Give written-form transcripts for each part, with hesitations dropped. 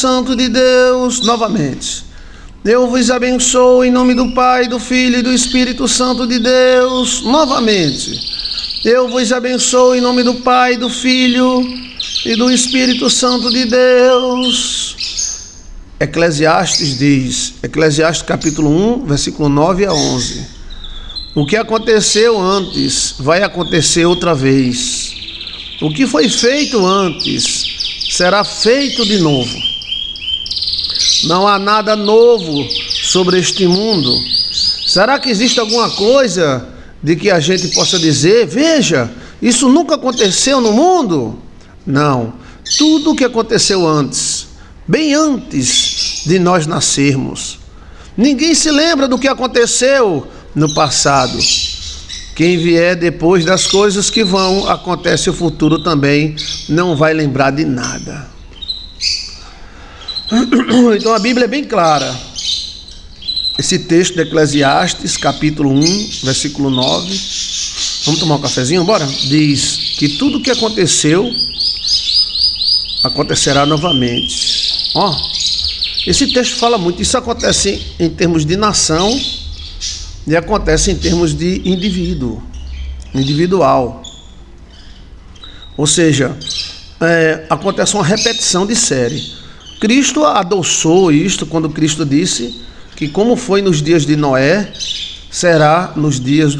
Santo de Deus, novamente. Eu vos abençoo em nome do Pai, do Filho e do Espírito Santo de Deus, novamente. Eu vos abençoo em nome do Pai, do Filho e do Espírito Santo de Deus. Eclesiastes diz, Eclesiastes capítulo 1, versículo 9 a 11. O que aconteceu antes vai acontecer outra vez. O que foi feito antes será feito de novo. Não há nada novo sobre este mundo. Será que existe alguma coisa de que a gente possa dizer, veja, isso nunca aconteceu no mundo? Não. Tudo o que aconteceu antes, bem antes de nós nascermos. Ninguém se lembra do que aconteceu no passado. Quem vier depois das coisas que vão, acontece o futuro também, não vai lembrar de nada. Então a Bíblia é bem clara. Esse texto de Eclesiastes, capítulo 1, versículo 9. Vamos tomar um cafezinho? Bora? Diz que tudo o que aconteceu, acontecerá novamente. Ó, esse texto fala muito. Isso acontece em termos de nação e acontece em termos de individual. Ou seja, acontece uma repetição de série. Cristo adoçou isto quando Cristo disse que como foi nos dias de Noé, será nos dias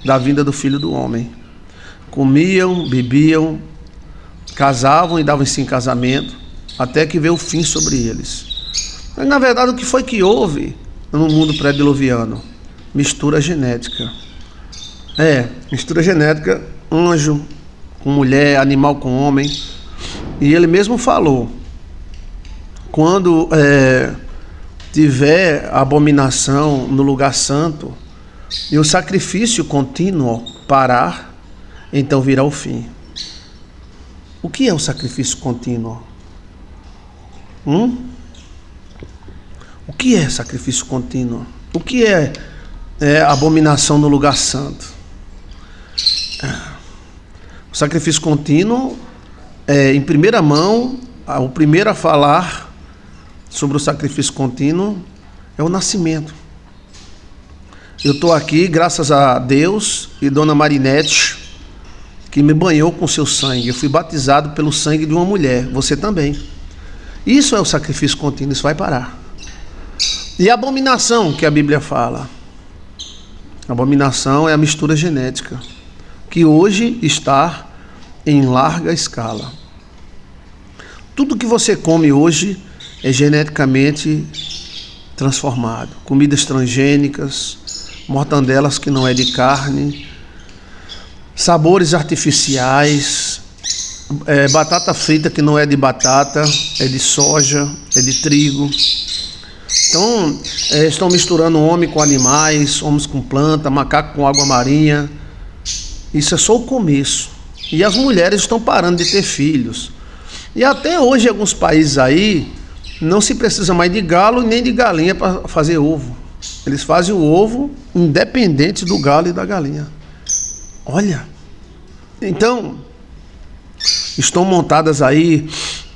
da vinda do Filho do Homem. Comiam, bebiam, casavam e davam-se em casamento, até que veio o fim sobre eles. Mas na verdade o que foi que houve no mundo pré-diluviano? Mistura genética. Mistura genética, anjo com mulher, animal com homem. E ele mesmo falou, quando tiver abominação no lugar santo e o sacrifício contínuo parar, então virá o fim. O que é o sacrifício contínuo? O que é sacrifício contínuo? O que é abominação no lugar santo? O sacrifício contínuo, em primeira mão, o primeiro a falar sobre o sacrifício contínuo é o nascimento. Eu estou aqui graças a Deus e Dona Marinete, que me banhou com seu sangue. Eu fui batizado pelo sangue de uma mulher, você também. Isso é o sacrifício contínuo, isso vai parar. E a abominação que a Bíblia fala? A abominação é a mistura genética, que hoje está em larga escala. Tudo que você come hoje é geneticamente transformado. Comidas transgênicas, mortandelas que não é de carne, sabores artificiais, batata frita que não é de batata, é de soja, é de trigo. Então, estão misturando homem com animais, homens com planta, macaco com água marinha. Isso é só o começo. E as mulheres estão parando de ter filhos. E até hoje, em alguns países aí, não se precisa mais de galo nem de galinha para fazer ovo. Eles fazem o ovo independente do galo e da galinha. Olha, então, estão montadas aí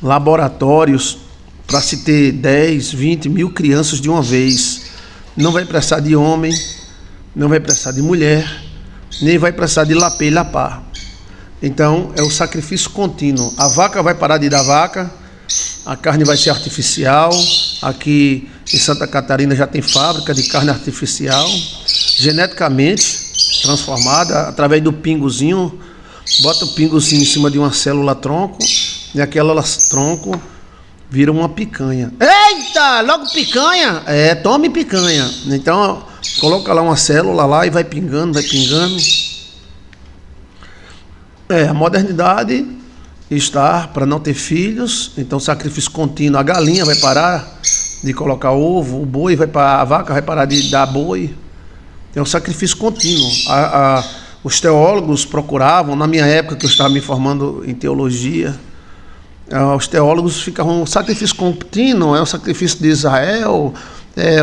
laboratórios para se ter 10, 20 mil crianças de uma vez. Não vai precisar de homem, não vai precisar de mulher, nem vai precisar de lapê e lapar. Então, é o sacrifício contínuo. A vaca vai parar de dar vaca, a carne vai ser artificial. Aqui em Santa Catarina já tem fábrica de carne artificial, geneticamente transformada, através do pingozinho. Bota o pingozinho em cima de uma célula tronco, e aquela tronco vira uma picanha. Eita, logo picanha? Tome picanha. Então, coloca lá uma célula lá e vai pingando, vai pingando. A modernidade está para não ter filhos, então sacrifício contínuo. A galinha vai parar de colocar ovo, o boi a vaca vai parar de dar boi. É um sacrifício contínuo. Os teólogos procuravam, na minha época que eu estava me formando em teologia, os teólogos ficavam, o sacrifício contínuo é o sacrifício de Israel,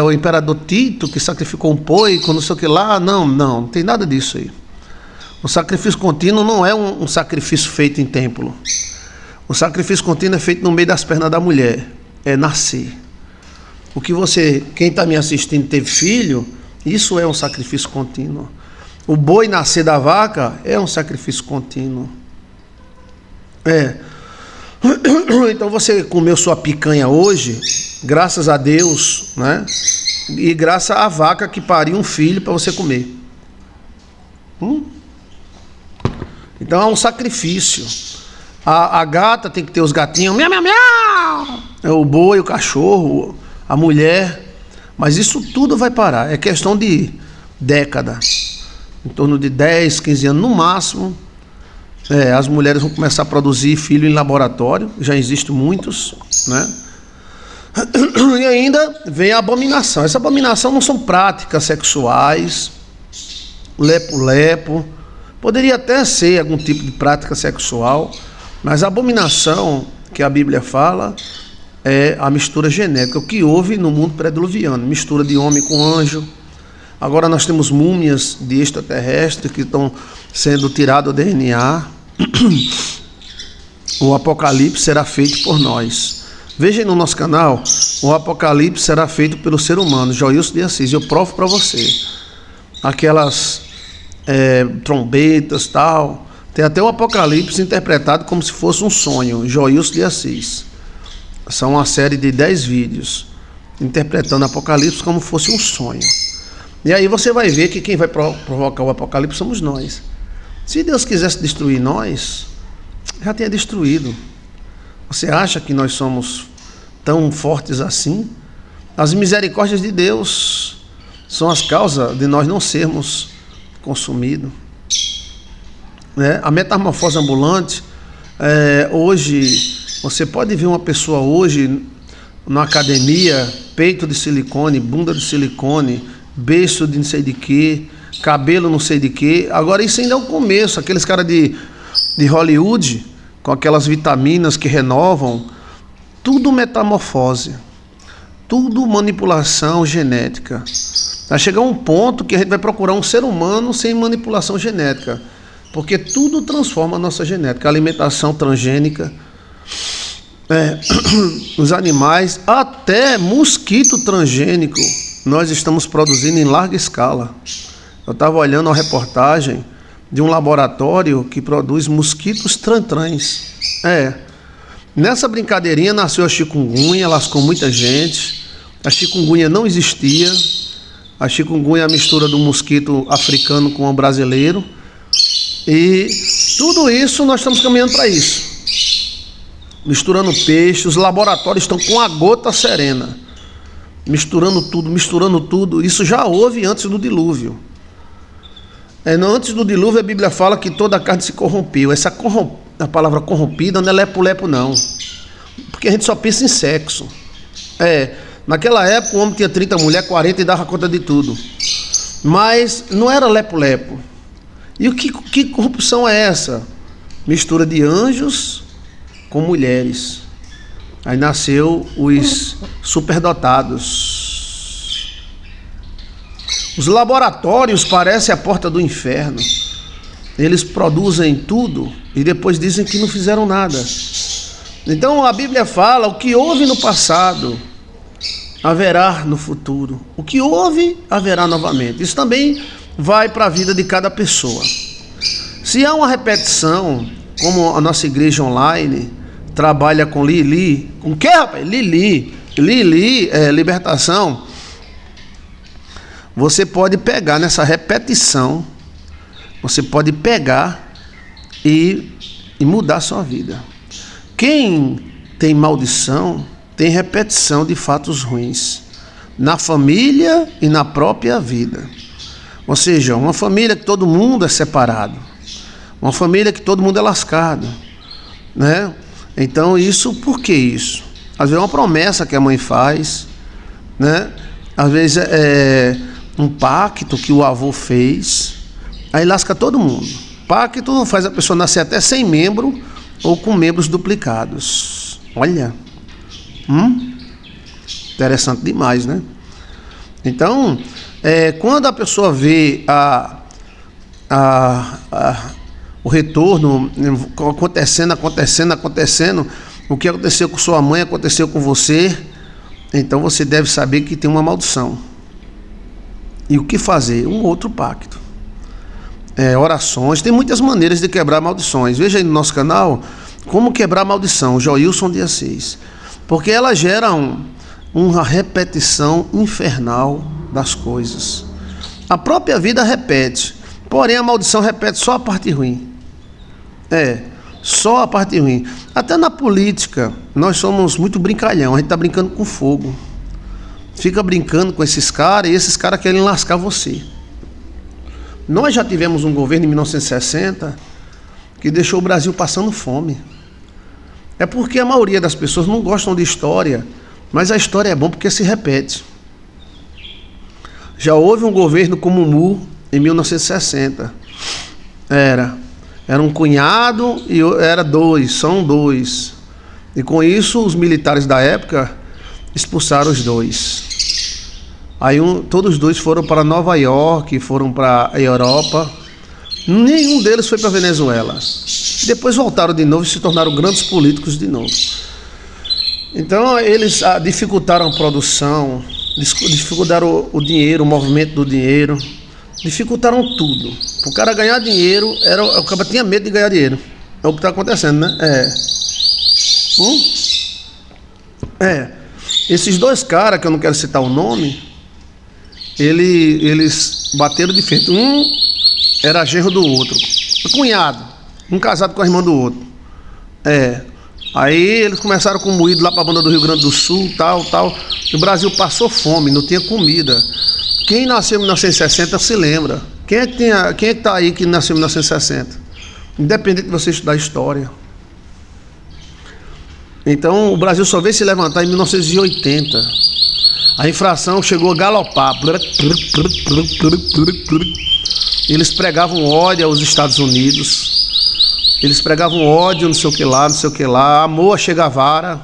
o imperador Tito que sacrificou um porco, não sei o que lá. Não tem nada disso aí. O sacrifício contínuo não é um sacrifício feito em templo. O sacrifício contínuo é feito no meio das pernas da mulher. é nascer. Quem está me assistindo teve filho, isso é um sacrifício contínuo. O boi nascer da vaca é um sacrifício contínuo. Então você comeu sua picanha hoje, graças a Deus, né? E graças à vaca que pariu um filho para você comer. Então é um sacrifício. A gata tem que ter os gatinhos, miau, miau, miau. É o boi, o cachorro, a mulher. Mas isso tudo vai parar. É questão de década. Em torno de 10, 15 anos no máximo. As mulheres vão começar a produzir filho em laboratório. Já existem muitos, né? E ainda vem a abominação. Essa abominação não são práticas sexuais, lepo-lepo. Poderia até ser algum tipo de prática sexual, mas a abominação que a Bíblia fala é a mistura genética, o que houve no mundo pré-diluviano, mistura de homem com anjo. Agora nós temos múmias de extraterrestres que estão sendo tirado o DNA. O Apocalipse será feito por nós. Veja aí no nosso canal, o Apocalipse será feito pelo ser humano, Joilson de Assis. Eu provo para você. Aquelas trombetas, tal. Tem até o Apocalipse interpretado como se fosse um sonho, Joilson de Assis. São uma série de 10 vídeos interpretando o Apocalipse como se fosse um sonho. E aí você vai ver que quem vai provocar o Apocalipse somos nós. Se Deus quisesse destruir nós, já tinha destruído. Você acha que nós somos tão fortes assim? As misericórdias de Deus são as causas de nós não sermos consumidos. A metamorfose ambulante, hoje, você pode ver uma pessoa hoje na academia, peito de silicone, bunda de silicone, beiço de não sei de quê, cabelo não sei de quê. Agora isso ainda é o começo, aqueles caras de Hollywood, com aquelas vitaminas que renovam, tudo metamorfose, tudo manipulação genética. Vai chegar um ponto que a gente vai procurar um ser humano sem manipulação genética, porque tudo transforma a nossa genética, a alimentação transgênica, os animais, até mosquito transgênico, nós estamos produzindo em larga escala. Eu estava olhando uma reportagem de um laboratório que produz mosquitos trantrãs. Nessa brincadeirinha nasceu a chikungunya, lascou muita gente. A chikungunya não existia. A chikungunya é a mistura do mosquito africano com o brasileiro. E tudo isso nós estamos caminhando para isso. Misturando peixe, os laboratórios estão com a gota serena. Misturando tudo. Isso já houve antes do dilúvio. Antes do dilúvio a Bíblia fala que toda a carne se corrompeu. A palavra corrompida não é lepo-lepo não, porque a gente só pensa em sexo. Naquela época o homem tinha 30 mulheres, 40 e dava conta de tudo. Mas não era lepo-lepo. E que corrupção é essa? Mistura de anjos com mulheres. Aí nasceu os superdotados. Os laboratórios parecem a porta do inferno. Eles produzem tudo e depois dizem que não fizeram nada. Então a Bíblia fala: o que houve no passado haverá no futuro. O que houve haverá novamente. Isso também vai para a vida de cada pessoa. Se há uma repetição, como a nossa igreja online trabalha com Lili, com o que, rapaz? Lili, libertação. Você pode pegar nessa repetição, você pode pegar e mudar a sua vida. Quem tem maldição tem repetição de fatos ruins na família e na própria vida. Ou seja, uma família que todo mundo é separado, uma família que todo mundo é lascado, né? Então isso, por que isso? Às vezes é uma promessa que a mãe faz, né? Às vezes é um pacto que o avô fez, aí lasca todo mundo. Pacto faz a pessoa nascer até sem membro ou com membros duplicados. Olha, interessante demais, né? Então, quando a pessoa vê o retorno acontecendo, o que aconteceu com sua mãe aconteceu com você, então você deve saber que tem uma maldição. E o que fazer? Um outro pacto. Orações, tem muitas maneiras de quebrar maldições. Veja aí no nosso canal como quebrar maldição, Joilson de Assis. Porque ela gera uma repetição infernal das coisas. A própria vida repete, porém a maldição repete só a parte ruim. Só a parte ruim. Até na política, nós somos muito brincalhão, a gente está brincando com fogo. Fica brincando com esses caras e esses caras querem lascar você. Nós já tivemos um governo em 1960 que deixou o Brasil passando fome. É porque a maioria das pessoas não gostam de história, mas a história é bom porque se repete. Já houve um governo como o MU em 1960. Era um cunhado e era são dois. E com isso os militares da época expulsaram os dois. Aí todos os dois foram para Nova York, foram para a Europa. Nenhum deles foi para a Venezuela. Depois voltaram de novo e se tornaram grandes políticos de novo. Então eles dificultaram a produção, dificultaram o dinheiro, o movimento do dinheiro, dificultaram tudo. O cara ganhar dinheiro, o cara tinha medo de ganhar dinheiro. É o que está acontecendo, né? Esses dois caras, que eu não quero citar o nome, eles bateram de frente. Um era genro do outro, cunhado, um casado com a irmã do outro. Aí eles começaram com moído lá para a banda do Rio Grande do Sul, tal. O Brasil passou fome, não tinha comida. Quem nasceu em 1960 se lembra. Quem é que está aí que nasceu em 1960? Independente de você estudar história. Então o Brasil só veio se levantar em 1980. A inflação chegou a galopar. Eles pregavam ódio aos Estados Unidos. Eles pregavam ódio, não sei o que lá. Amor a chega a vara.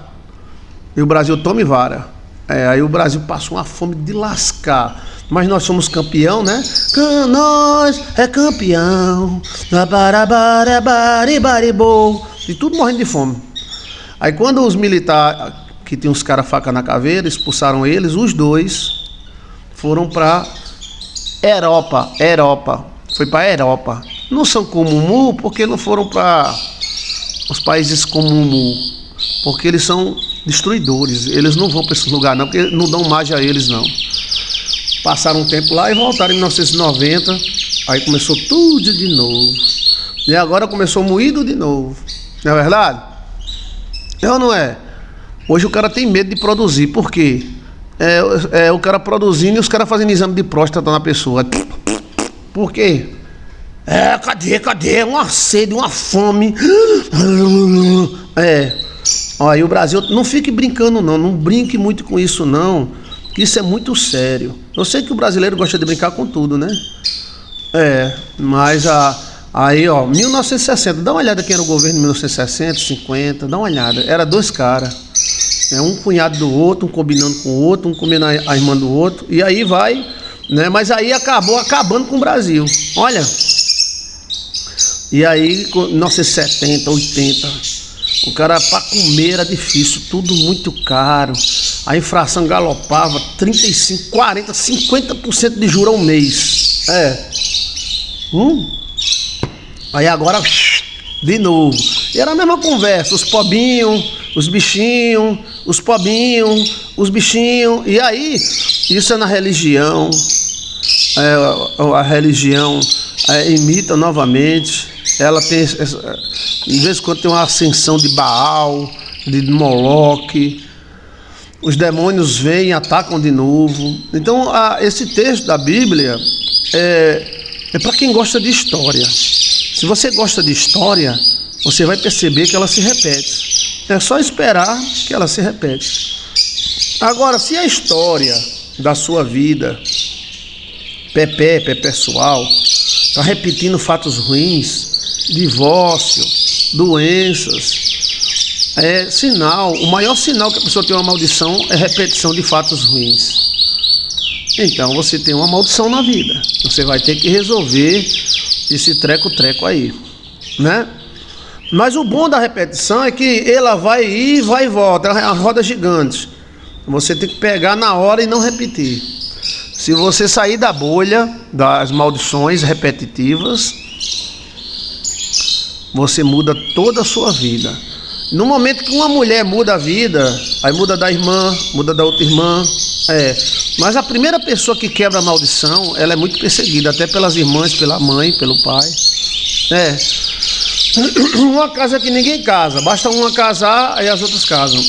E o Brasil tome vara. Aí o Brasil passou uma fome de lascar. Mas nós somos campeão, né? Nós é campeão. E tudo morrendo de fome. Aí quando os militares, que tinham os caras faca na caveira, expulsaram eles, os dois foram para Europa. Foi para Europa. Não são como o MU, porque não foram para os países como o MU. Porque eles são destruidores. Eles não vão para esse lugar não, porque não dão margem a eles não. Passaram um tempo lá e voltaram em 1990. Aí começou tudo de novo. E agora começou moído de novo. Não é verdade? É ou não é? Hoje o cara tem medo de produzir. Por quê? O cara produzindo e os caras fazendo exame de próstata na pessoa. Por quê? Cadê? Uma sede, uma fome. Aí o Brasil, não fique brincando não brinque muito com isso não, que isso é muito sério. Eu sei que o brasileiro gosta de brincar com tudo, né? Mas aí 1960, dá uma olhada quem era o governo em 1960, 50, dá uma olhada, era dois caras, um cunhado do outro, um combinando com o outro, um combinando a irmã do outro, e aí vai, né? Mas aí acabou acabando com o Brasil, olha. E aí, 1970, 80, o cara para comer era difícil, tudo muito caro. A inflação galopava, 35, 40, 50% de juros ao mês. Aí agora, de novo. E era a mesma conversa, os pobinhos, os bichinhos, os pobinhos, os bichinhos. E aí, isso é na religião. A religião imita novamente. Ela tem, de vez em quando tem uma ascensão de Baal, de Moloque. Os demônios vêm e atacam de novo. Então, esse texto da Bíblia é para quem gosta de história. Se você gosta de história, você vai perceber que ela se repete. É só esperar que ela se repete. Agora, se a história da sua vida, pessoal, está repetindo fatos ruins, divórcio, doenças, sinal. O maior sinal que a pessoa tem uma maldição é repetição de fatos ruins. Então você tem uma maldição na vida. Você vai ter que resolver esse treco aí, né? Mas o bom da repetição é que ela vai ir, vai e volta, é uma roda gigante. Você tem que pegar na hora e não repetir. Se você sair da bolha das maldições repetitivas, você muda toda a sua vida. No momento que uma mulher muda a vida, aí muda da irmã, muda da outra irmã. Mas a primeira pessoa que quebra a maldição, ela é muito perseguida, até pelas irmãs, pela mãe, pelo pai. Uma casa que ninguém casa, basta uma casar, aí as outras casam.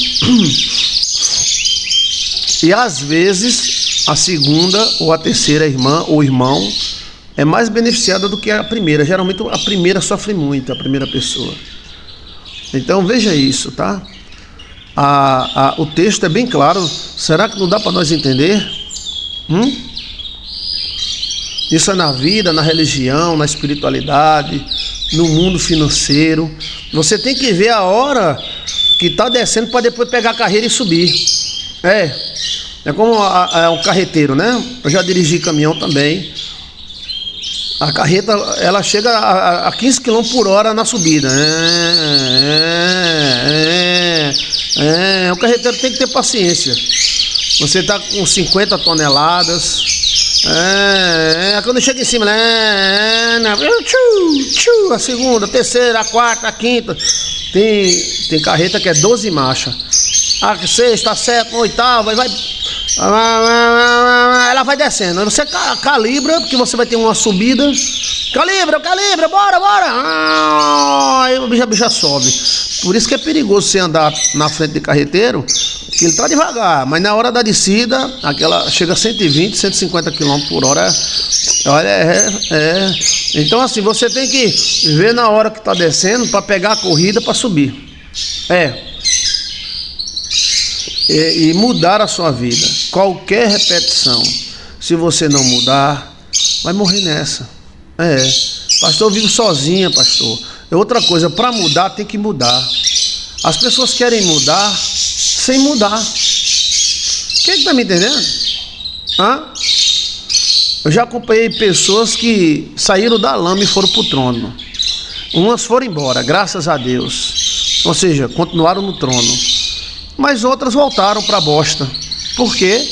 E às vezes a segunda ou a terceira irmã ou irmão é mais beneficiada do que a primeira. Geralmente a primeira sofre muito, a primeira pessoa. Então veja isso, tá? O texto é bem claro. Será que não dá para nós entender? Isso é na vida, na religião, na espiritualidade, no mundo financeiro. Você tem que ver a hora que está descendo para depois pegar a carreira e subir. É como um carreteiro, né? Eu já dirigi caminhão também. A carreta, ela chega a 15 km por hora na subida. O carreteiro tem que ter paciência. Você está com 50 toneladas. Quando chega em cima, a segunda, a terceira, a quarta, a quinta. Tem carreta que é 12 marchas. A sexta, a sétima, a oitava, vai. Ela vai descendo. Você calibra, porque você vai ter uma subida. Calibra, bora! Aí o bicho já sobe. Por isso que é perigoso você andar na frente de carreteiro, que ele tá devagar, mas na hora da descida, aquela chega a 120, 150 km por hora. Olha, Então assim, você tem que ver na hora que tá descendo para pegar a corrida para subir. E mudar a sua vida. Qualquer repetição, se você não mudar, vai morrer nessa. Pastor, eu vivo sozinha, pastor. É outra coisa, para mudar tem que mudar. As pessoas querem mudar sem mudar. Quem está me entendendo? Eu já acompanhei pessoas que saíram da lama e foram para o trono. Umas foram embora, graças a Deus. Ou seja, continuaram no trono. Mas outras voltaram para a bosta. Por quê?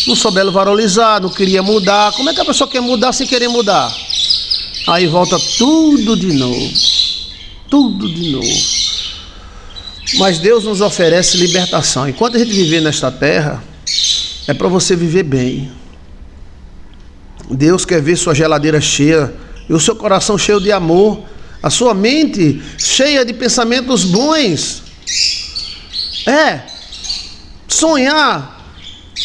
Não souberam valorizar, não queria mudar. Como é que a pessoa quer mudar sem querer mudar? Aí volta tudo de novo. Tudo de novo. Mas Deus nos oferece libertação. Enquanto a gente viver nesta terra, é para você viver bem. Deus quer ver sua geladeira cheia e o seu coração cheio de amor, a sua mente cheia de pensamentos bons. Sonhar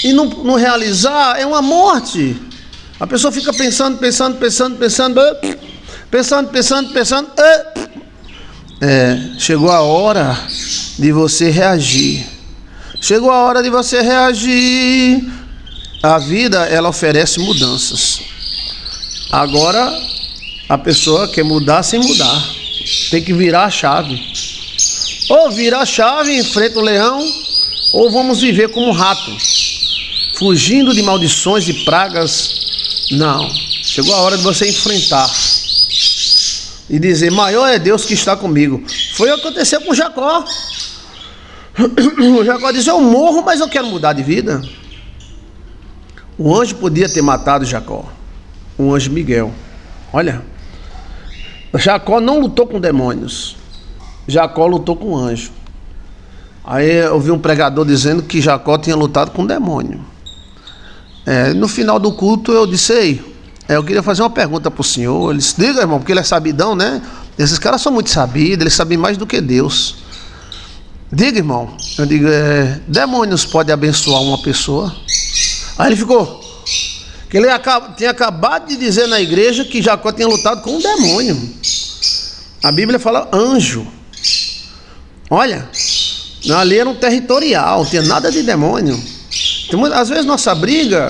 e não realizar é uma morte. A pessoa fica pensando. Chegou a hora de você reagir. A vida, ela oferece mudanças. Agora, a pessoa quer mudar sem mudar. Tem que virar a chave. Ou vira a chave e enfrenta o leão, ou vamos viver como um rato, fugindo de maldições e pragas. Não. Chegou a hora de você enfrentar e dizer: maior é Deus que está comigo. Foi o que aconteceu com Jacó. O Jacó disse: eu morro, mas eu quero mudar de vida. O anjo podia ter matado Jacó. O anjo Miguel. Olha, Jacó não lutou com demônios. Jacó lutou com anjo. Aí eu vi um pregador dizendo que Jacó tinha lutado com demônio. No final do culto eu disse: eu queria fazer uma pergunta para o senhor. Ele disse: diga, irmão, porque ele é sabidão, né? Esses caras são muito sabidos, eles sabem mais do que Deus. Diga, irmão. Eu digo: demônios podem abençoar uma pessoa? Aí ele ficou, que ele tinha acabado de dizer na igreja que Jacó tinha lutado com um demônio. A Bíblia fala anjo. Olha, ali era um territorial, não tinha nada de demônio. Então, às vezes nossa briga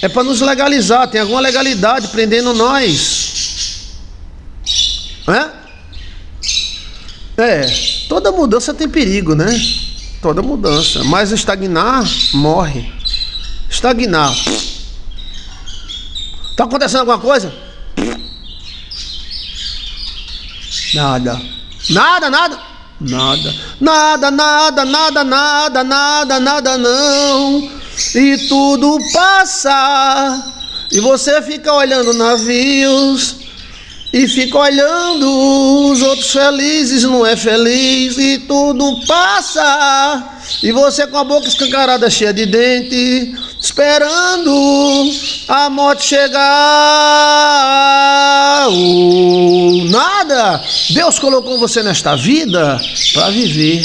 é para nos legalizar, tem alguma legalidade prendendo nós. Toda mudança tem perigo, né? Toda mudança, mas estagnar, morre. Estagnar. Está acontecendo alguma coisa? Nada. Nada, nada. Nada, nada, nada, nada, nada, nada, nada não. E tudo passa. E você fica olhando navios e fica olhando os outros felizes, não é feliz. E tudo passa. E você com a boca escancarada, cheia de dente, esperando a morte chegar. Nada. Deus colocou você nesta vida para viver.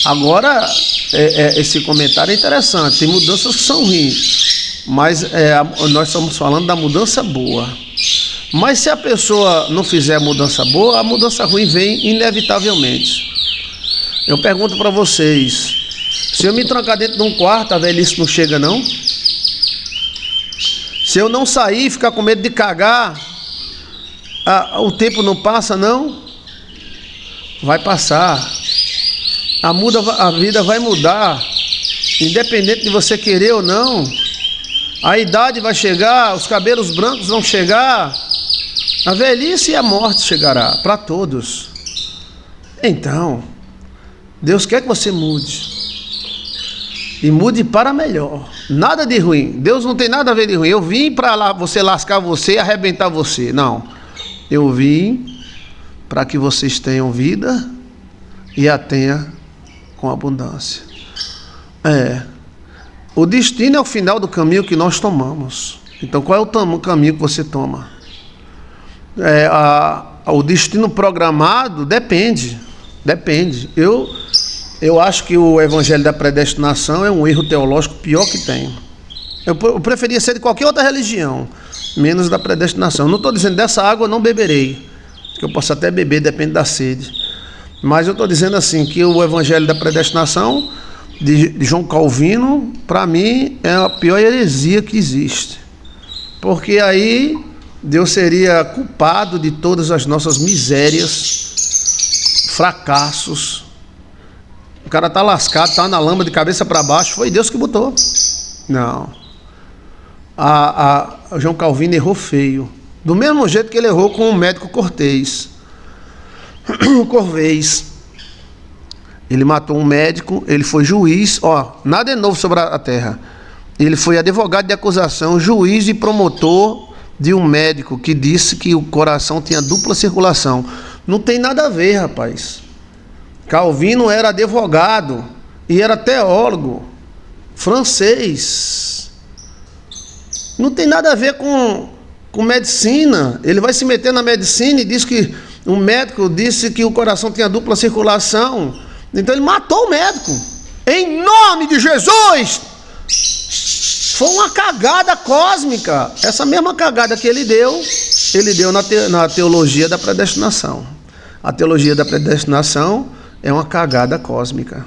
Agora, esse comentário é interessante. Tem mudanças que são ruins, mas nós estamos falando da mudança boa. Mas se a pessoa não fizer a mudança boa, a mudança ruim vem inevitavelmente. Eu pergunto para vocês, se eu me trancar dentro de um quarto, a velhice não chega não? Se eu não sair e ficar com medo de cagar, o tempo não passa não? Vai passar. A vida vai mudar, independente de você querer ou não. A idade vai chegar, os cabelos brancos vão chegar, a velhice e a morte chegará para todos. Então, Deus quer que você mude, e mude para melhor. Nada de ruim. Deus não tem nada a ver de ruim. Eu vim para você lascar você e arrebentar você. Não. Eu vim para que vocês tenham vida e a tenha com abundância. O destino é o final do caminho que nós tomamos. Então, qual é o caminho que você toma? O destino programado depende. Eu acho que o evangelho da predestinação é um erro teológico pior que tem. Eu preferia ser de qualquer outra religião, menos da predestinação. Não estou dizendo dessa água eu não beberei, que eu posso até beber, depende da sede. Mas eu estou dizendo assim, que o evangelho da predestinação de João Calvino, para mim, é a pior heresia que existe. Porque aí Deus seria culpado de todas as nossas misérias, fracassos. O cara está lascado, está na lama de cabeça para baixo, foi Deus que botou. Não. João Calvino errou feio. Do mesmo jeito que ele errou com o médico Corvês. Ele matou um médico, ele foi juiz, nada é novo sobre a terra. Ele foi advogado de acusação, juiz e promotor de um médico que disse que o coração tinha dupla circulação. Não tem nada a ver, rapaz. Calvino era advogado e era teólogo francês. Não tem nada a ver com medicina. Ele vai se meter na medicina e diz que um médico disse que o coração tinha dupla circulação. Então ele matou o médico. Em nome de Jesus! Foi uma cagada cósmica. Essa mesma cagada que ele deu na teologia da predestinação. A teologia da predestinação é uma cagada cósmica.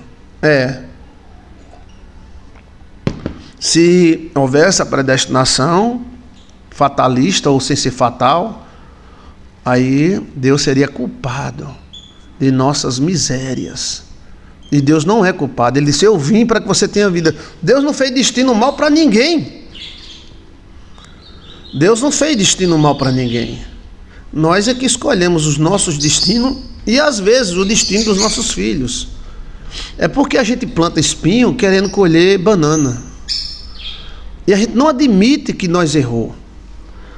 Se houvesse a predestinação fatalista ou sem ser fatal, aí Deus seria culpado de nossas misérias. E Deus não é culpado. Ele disse: eu vim para que você tenha vida. Deus não fez destino mal para ninguém. Deus não fez destino mal para ninguém. Nós é que escolhemos os nossos destinos e às vezes o destino dos nossos filhos. É porque a gente planta espinho querendo colher banana. E a gente não admite que nós errou.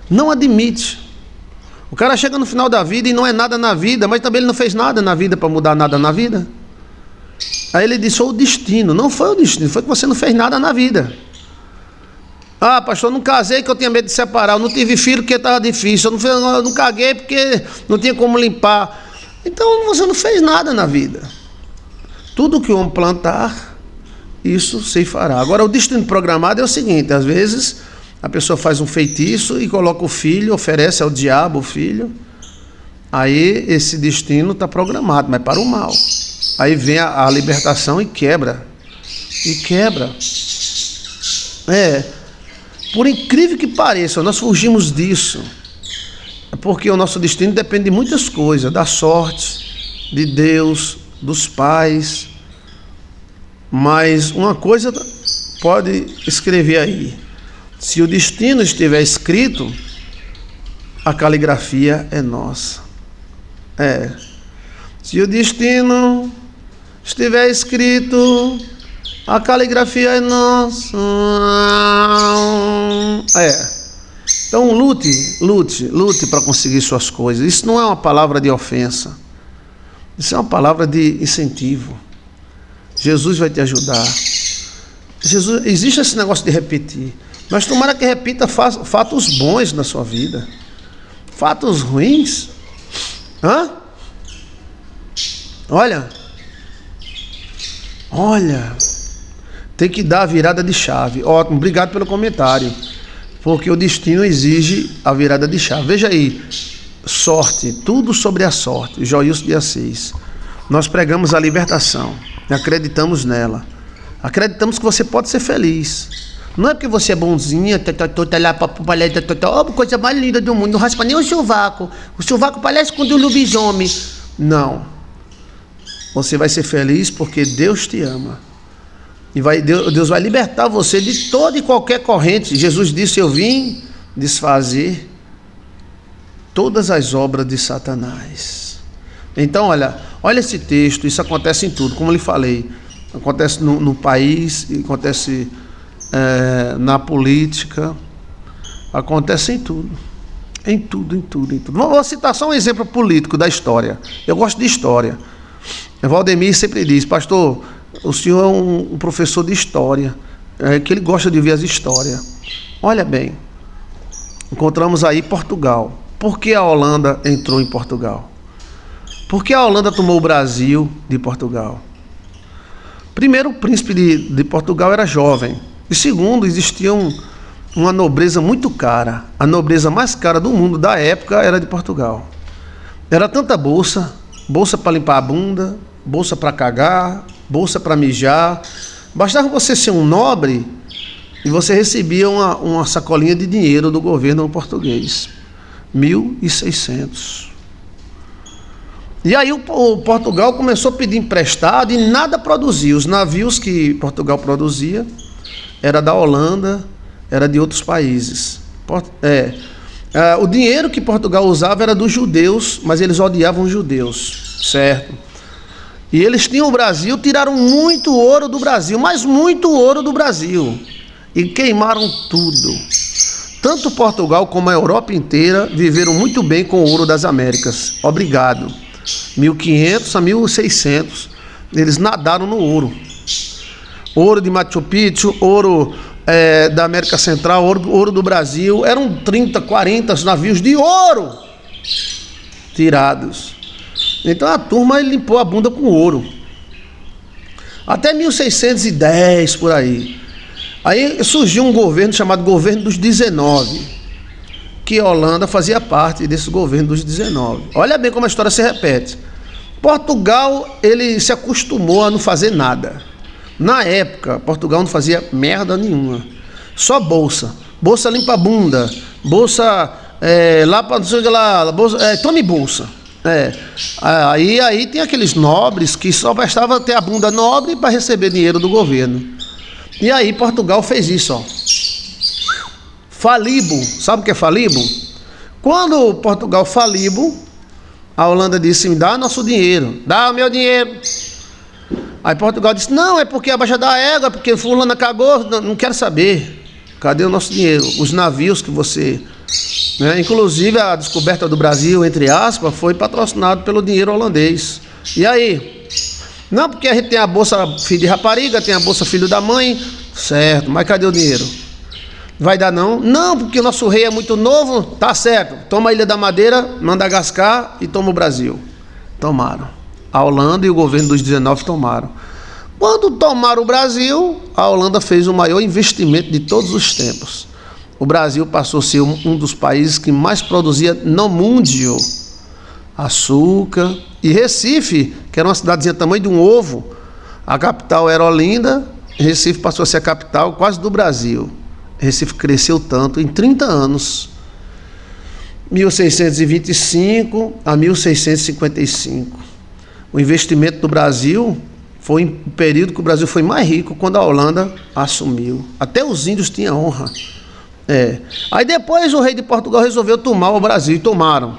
Não admite. O cara chega no final da vida e não é nada na vida, mas também ele não fez nada na vida para mudar nada na vida. Aí ele disse: foi o destino. Não foi o destino, foi que você não fez nada na vida. Pastor, eu não casei porque eu tinha medo de separar, eu não tive filho porque estava difícil, eu não caguei porque não tinha como limpar. Então você não fez nada na vida. Tudo que o homem plantar, isso se fará. Agora, o destino programado é o seguinte: às vezes a pessoa faz um feitiço e coloca o filho, oferece ao diabo o filho. Aí esse destino está programado, mas para o mal. Aí vem a libertação e quebra. Por incrível que pareça, nós fugimos disso. Porque o nosso destino depende de muitas coisas. Da sorte, de Deus, dos pais. Mas uma coisa pode escrever aí: se o destino estiver escrito, a caligrafia é nossa. Se o destino estiver escrito, a caligrafia é nossa. Então lute para conseguir suas coisas. Isso não é uma palavra de ofensa. Isso é uma palavra de incentivo. Jesus vai te ajudar. Existe esse negócio de repetir. Mas tomara que repita fatos bons na sua vida. Fatos ruins? Olha, tem que dar a virada de chave. Ótimo, obrigado pelo comentário. Porque o destino exige a virada de chave. Veja aí, sorte, tudo sobre a sorte. Joilson de Assis. Nós pregamos a libertação, acreditamos nela. Acreditamos que você pode ser feliz. Não é porque você é bonzinha, tá lá pra palestra, coisa mais linda do mundo, não raspa nem o sovaco. O sovaco parece com o do lobisomem. Não. Você vai ser feliz porque Deus te ama. E Deus vai libertar você de toda e qualquer corrente. Jesus disse: eu vim desfazer todas as obras de Satanás. Então, olha esse texto. Isso acontece em tudo, como eu lhe falei. Acontece no país, acontece na política, acontece em tudo. Em tudo. Vou citar só um exemplo político da história. Eu gosto de história. Valdemir sempre diz: pastor, o senhor é um professor de história, que ele gosta de ouvir as histórias. Olha bem, encontramos aí Portugal. Por que a Holanda entrou em Portugal? Por que a Holanda tomou o Brasil de Portugal? Primeiro, o príncipe de Portugal era jovem. E segundo, existia uma nobreza muito cara. A nobreza mais cara do mundo da época era de Portugal. Era tanta bolsa para limpar a bunda, bolsa para cagar, bolsa para mijar. Bastava você ser um nobre e você recebia uma sacolinha de dinheiro do governo português. 1.600. E aí o Portugal começou a pedir emprestado e nada produzia. Os navios que Portugal produzia era da Holanda, era de outros países. O dinheiro que Portugal usava era dos judeus, mas eles odiavam os judeus, certo? E eles tinham o Brasil, tiraram muito ouro do Brasil, mas muito ouro do Brasil, e queimaram tudo. Tanto Portugal como a Europa inteira viveram muito bem com o ouro das Américas. Obrigado. 1500 a 1600, eles nadaram no ouro. Ouro de Machu Picchu, ouro da América Central, ouro do Brasil. Eram 30, 40 navios de ouro tirados. Então a turma limpou a bunda com ouro. Até 1610, por aí. Aí surgiu um governo chamado Governo dos 19, que a Holanda fazia parte desse governo dos 19. Olha bem como a história se repete. Portugal, ele se acostumou a não fazer nada. Na época, Portugal não fazia merda nenhuma. Só bolsa. Bolsa limpa a bunda. Bolsa lá para não sei o que lá. Bolsa, tome bolsa. Aí tem aqueles nobres que só bastava ter a bunda nobre para receber dinheiro do governo. E aí Portugal fez isso, ó. Falibo, sabe o que é falibo? Quando Portugal falibo, a Holanda disse: me dá nosso dinheiro, dá o meu dinheiro. Aí Portugal disse: não, é porque abaixa da égua, porque fulana cagou, não quero saber. Cadê o nosso dinheiro? Os navios que você... Inclusive a descoberta do Brasil, entre aspas, foi patrocinado pelo dinheiro holandês. E aí? Não, porque a gente tem a bolsa filho de rapariga, tem a bolsa filho da mãe, certo, mas cadê o dinheiro? Vai dar não? Não, porque o nosso rei é muito novo, tá certo. Toma a Ilha da Madeira, Madagascar e toma o Brasil. Tomaram. A Holanda e o governo dos 19 tomaram. Quando tomaram o Brasil, a Holanda fez o maior investimento de todos os tempos. O Brasil passou a ser um dos países que mais produzia no mundo açúcar. E Recife, que era uma cidadezinha do tamanho de um ovo, a capital era Olinda, Recife passou a ser a capital quase do Brasil. Recife cresceu tanto em 30 anos, 1625 a 1655. O investimento do Brasil foi um período que o Brasil foi mais rico quando a Holanda assumiu. Até os índios tinham honra. Aí depois o rei de Portugal resolveu tomar o Brasil e tomaram.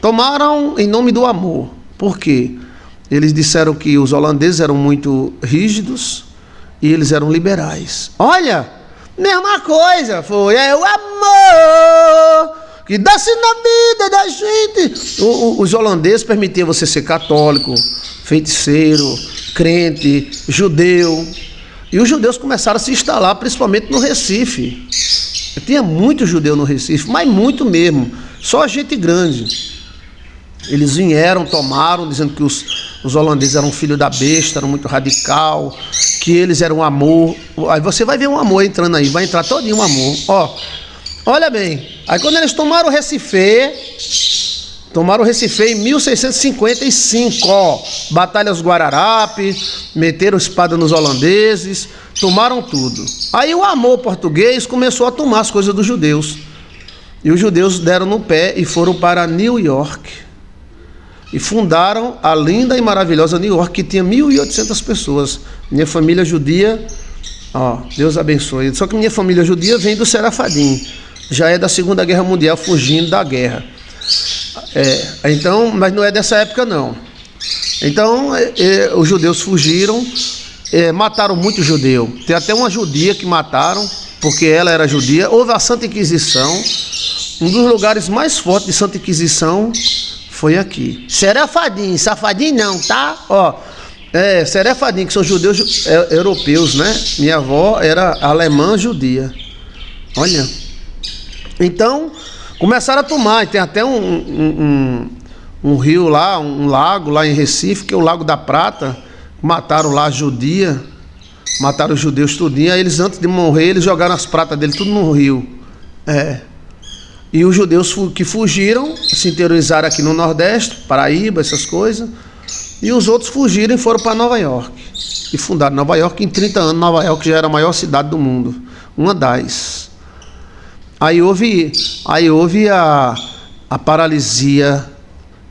Tomaram em nome do amor. Por quê? Eles disseram que os holandeses eram muito rígidos e eles eram liberais. Olha, mesma coisa, foi o amor que dá-se na vida da gente. Os holandeses permitiam você ser católico, feiticeiro, crente, judeu. E os judeus começaram a se instalar, principalmente no Recife. Tinha muito judeu no Recife, mas muito mesmo. Só gente grande. Eles vieram, tomaram, dizendo que os holandeses eram filho da besta, eram muito radical, que eles eram amor. Aí você vai ver um amor entrando aí, vai entrar todinho um amor. Ó, olha bem, aí quando eles tomaram o Recife em 1655, ó, batalhas Guararapes, meteram espada nos holandeses, tomaram tudo. Aí o amor português começou a tomar as coisas dos judeus. E os judeus deram no pé e foram para New York. E fundaram a linda e maravilhosa New York, que tinha 1.800 pessoas. Minha família judia, ó, Deus abençoe. Só que minha família judia vem do Serafadim, já é da Segunda Guerra Mundial, fugindo da guerra. Então, mas não é dessa época não. Então, os judeus fugiram, mataram muito judeu. Tem até uma judia que mataram, porque ela era judia. Houve a Santa Inquisição. Um dos lugares mais fortes de Santa Inquisição foi aqui. Serafadim, Safadim não, tá? Ó, Serafadim, que são judeus europeus, né? Minha avó era alemã judia. Olha. Então, começaram a tomar. E tem até um rio lá, um lago lá em Recife, que é o Lago da Prata. Mataram lá a judia. Mataram os judeus tudinho. Aí eles, antes de morrer, eles jogaram as pratas dele tudo no rio. E os judeus que fugiram, se interiorizaram aqui no Nordeste, Paraíba, essas coisas. E os outros fugiram e foram para Nova York. E fundaram Nova York. Em 30 anos, Nova York já era a maior cidade do mundo. Uma das. Aí houve a paralisia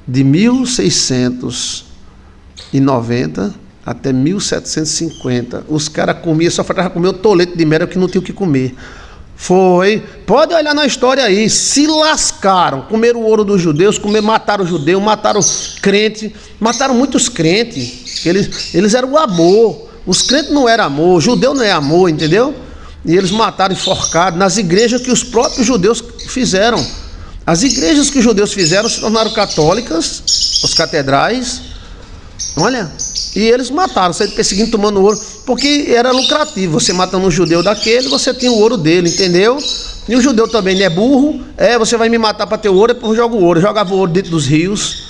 de 1690 até 1750. Os caras comiam, só faltava comer o tolete de mel, que não tinha o que comer. Pode olhar na história aí, se lascaram, comeram o ouro dos judeus, mataram o judeu, mataram crente, mataram muitos crentes. Eles eram o amor. Os crentes não eram amor, o judeu não é amor, entendeu? E eles mataram, enforcados nas igrejas que os próprios judeus fizeram. As igrejas que os judeus fizeram se tornaram católicas, as catedrais. Olha, e eles mataram, saíram perseguindo, tomando ouro, porque era lucrativo. Você matando um judeu daquele, você tinha o ouro dele, entendeu? E o judeu também não é burro. Você vai me matar para ter o ouro, depois joga o ouro. Jogava o ouro dentro dos rios.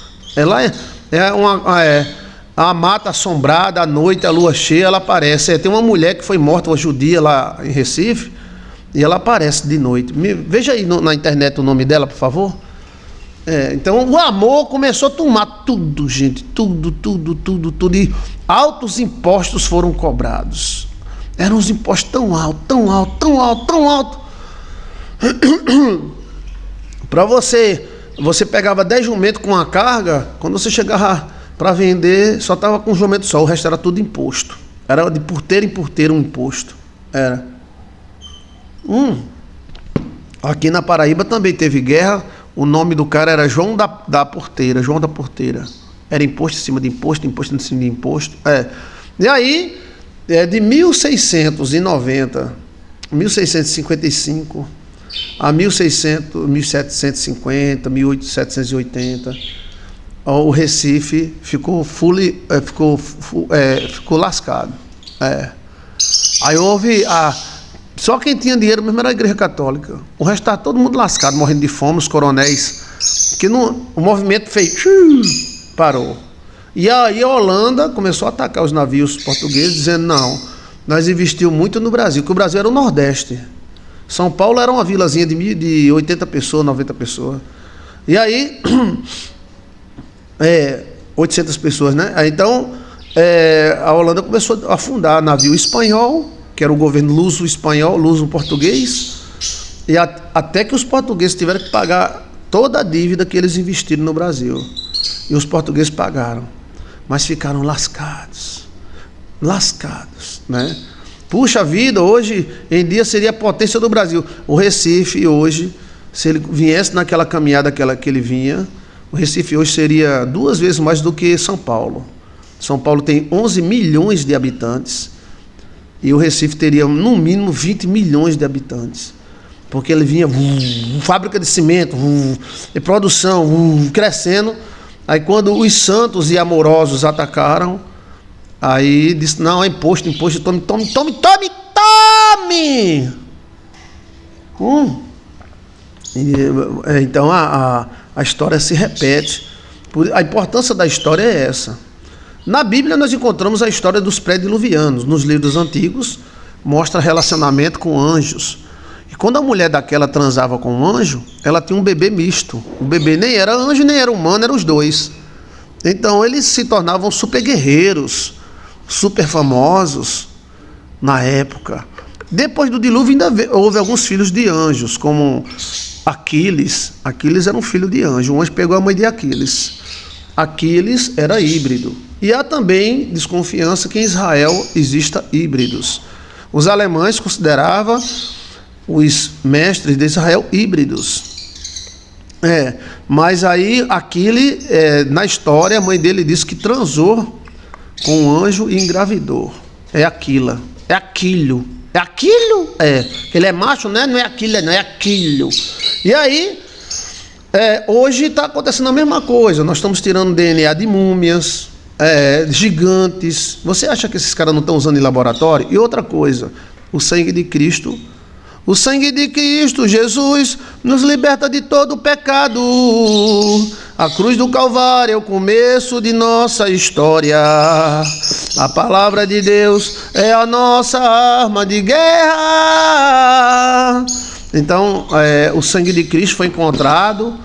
A mata assombrada, à noite, a lua cheia, ela aparece. Tem uma mulher que foi morta, uma judia lá em Recife, e ela aparece de noite. Veja aí na internet o nome dela, por favor. Então o amor começou a tomar tudo, gente, tudo. E altos impostos foram cobrados. Eram uns impostos tão altos. Para você pegava 10 jumentos com a carga, quando você chegava para vender, só estava com um jumento só, o resto era tudo imposto. Era de porteiro em porteiro um imposto. Era. Aqui na Paraíba também teve guerra. O nome do cara era João da Porteira. Era imposto em cima de imposto, imposto em cima de imposto. E aí, de 1655 a 1750, 1880, o Recife ficou lascado. Aí houve só quem tinha dinheiro mesmo era a Igreja Católica. O resto estava todo mundo lascado, morrendo de fome, os coronéis. O movimento parou. E aí a Holanda começou a atacar os navios portugueses, dizendo: não, nós investimos muito no Brasil, porque o Brasil era o Nordeste. São Paulo era uma vilazinha de 80 pessoas, 90 pessoas. E aí, 800 pessoas, né? Então, a Holanda começou a fundar navio espanhol, que era o governo luso-espanhol, luso-português, e até que os portugueses tiveram que pagar toda a dívida que eles investiram no Brasil. E os portugueses pagaram, mas ficaram lascados, né? Puxa vida, hoje em dia seria a potência do Brasil. O Recife hoje, se ele viesse naquela caminhada que ele vinha, o Recife hoje seria 2 vezes mais do que São Paulo. São Paulo tem 11 milhões de habitantes e o Recife teria no mínimo 20 milhões de habitantes. Porque ele vinha, fábrica de cimento, de produção, crescendo. Aí quando os santos e amorosos atacaram, aí disse, não, é imposto, tome. Então a história se repete. A importância da história é essa. Na Bíblia nós encontramos a história dos pré-diluvianos. Nos livros antigos mostra relacionamento com anjos. E quando a mulher daquela transava com um anjo, ela tinha um bebê misto. O bebê nem era anjo, nem era humano, eram os dois. Então eles se tornavam super guerreiros, super famosos na época. Depois do dilúvio ainda houve alguns filhos de anjos, como Aquiles. Aquiles era um filho de anjo. Um anjo pegou a mãe de Aquiles. Aquiles era híbrido. E há também desconfiança que em Israel exista híbridos. Os alemães consideravam os mestres de Israel híbridos. Mas aí Aquiles, na história, a mãe dele disse que transou com um anjo e engravidou. É Aquila. É Aquilo. É Aquilo? Ele é macho, né? Não é Aquila, não é Aquilo. E aí, hoje está acontecendo a mesma coisa. Nós estamos tirando DNA de múmias, gigantes. Você acha que esses caras não estão usando em laboratório? E outra coisa, o sangue de Cristo. O sangue de Cristo, Jesus, nos liberta de todo o pecado. A cruz do Calvário é o começo de nossa história. A palavra de Deus é a nossa arma de guerra. Então, o sangue de Cristo foi encontrado